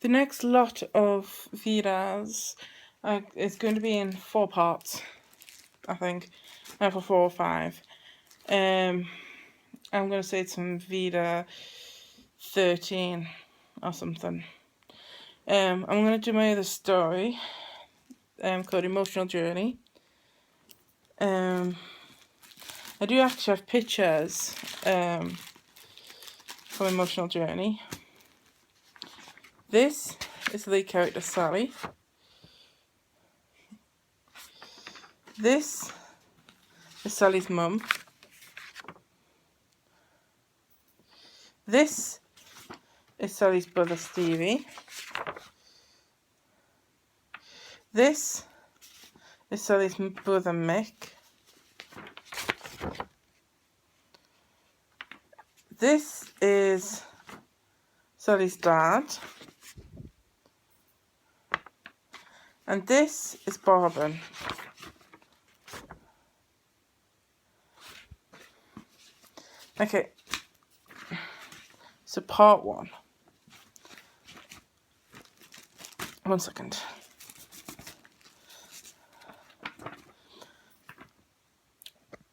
the next lot of Vedas is going to be in 4 parts, I think, for 4 or 5. I'm going to say it's from Veda 13 or something. I'm going to do my other story called Emotional Journey. I do actually have pictures from Emotional Journey. This is the lead character Sally. This is Sally's mum. This is Sally's brother Stevie. This is Sally's brother Mick. This is Sally's dad. And this is Barbara. Okay, so part 1. 1 second.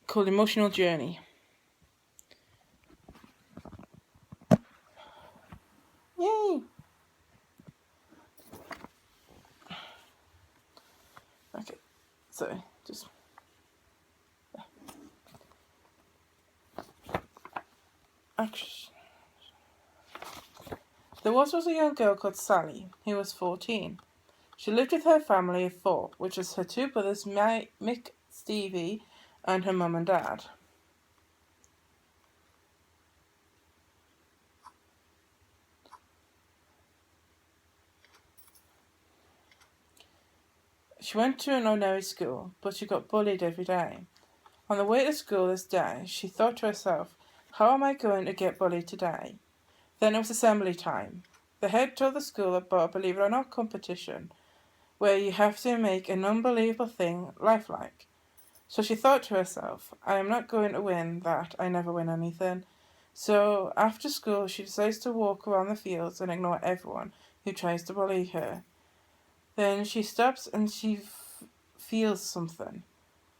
Called Emotional Journey. Yay! Okay, so just... Actually, there was a young girl called Sally, who was 14. She lived with her family of 4, which was her 2 brothers, Mick, Stevie, and her mum and dad. She went to an ordinary school, but she got bullied every day. On the way to school this day, she thought to herself, how am I going to get bullied today? Then it was assembly time. The head told the school about a Believe It or Not competition, where you have to make an unbelievable thing lifelike. So she thought to herself, I am not going to win that, I never win anything. So after school she decides to walk around the fields and ignore everyone who tries to bully her. Then she stops and she feels something,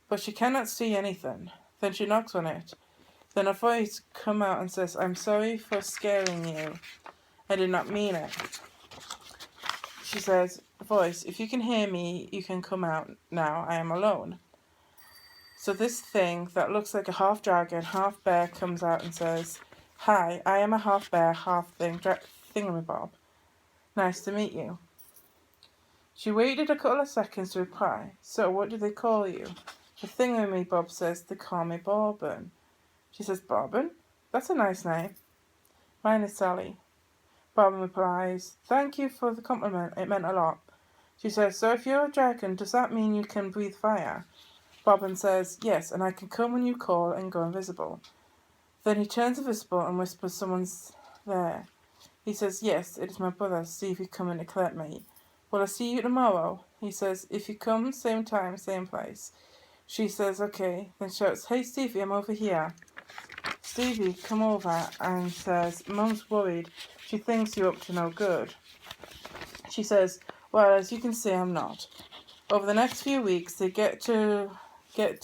but she cannot see anything. Then she knocks on it. Then a voice comes out and says, I'm sorry for scaring you. I did not mean it. She says, voice, if you can hear me, you can come out now. I am alone. So this thing that looks like a half dragon, half bear comes out and says, hi, I am a half bear, half thingamabob. Nice to meet you. She waited a couple of seconds to reply. So what do they call you? The thingamabob says, they call me Bourbon. She says, Bourbon? That's a nice name. Mine is Sally. Bourbon replies, thank you for the compliment, it meant a lot. She says, so if you're a dragon, does that mean you can breathe fire? Bourbon says, yes, and I can come when you call and go invisible. Then he turns invisible and whispers someone's there. He says, yes, it is my brother, Stevie coming to collect me. Will I see you tomorrow? He says, if you come, same time, same place. She says, okay, then shouts, hey Stevie, I'm over here. Stevie come over and says, Mum's worried. She thinks you're up to no good. She says, well, as you can see, I'm not. Over the next few weeks, they get to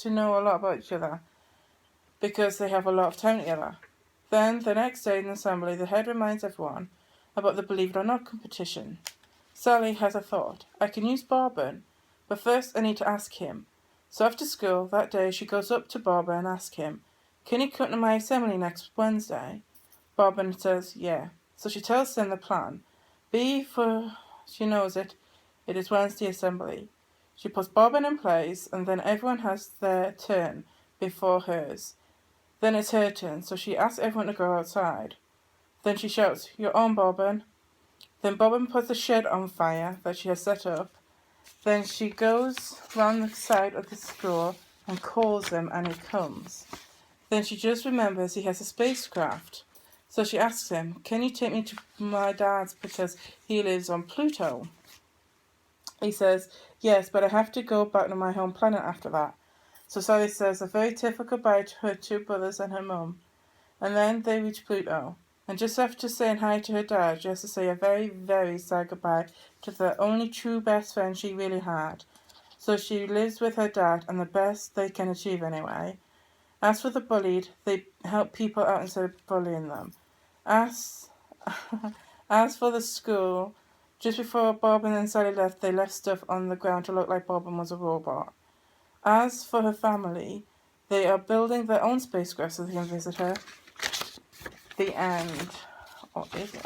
know a lot about each other because they have a lot of time together. Then, the next day in the assembly, the head reminds everyone about the Believe It or Not competition. Sally has a thought. I can use Bourbon, but first I need to ask him. So after school, that day, she goes up to Bourbon and asks him, can you come to my assembly next Wednesday? Bourbon says, yeah. So she tells them the plan. For she knows it is Wednesday assembly. She puts Bourbon in place, and then everyone has their turn before hers. Then it's her turn, so she asks everyone to go outside. Then she shouts, you're on, Bourbon. Then Bourbon puts the shed on fire that she has set up. Then she goes round the side of the school and calls him, and he comes. Then she just remembers he has a spacecraft. So she asks him, can you take me to my dad's because he lives on Pluto? He says, yes, but I have to go back to my home planet after that. So Sally says a very tearful goodbye to her 2 brothers and her mum. And then they reach Pluto. And just after saying hi to her dad, she has to say a very, very sad goodbye to the only true best friend she really had. So she lives with her dad, and the best they can achieve anyway. As for the bullied, they help people out instead of bullying them. As as for the school, just before Bob and Sally left, they left stuff on the ground to look like Bob was a robot. As for her family, they are building their own spacecraft so they can visit her. The end. Or is it?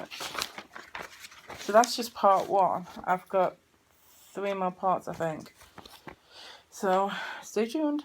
So that's just part 1. I've got 3 more parts, I think. So stay tuned.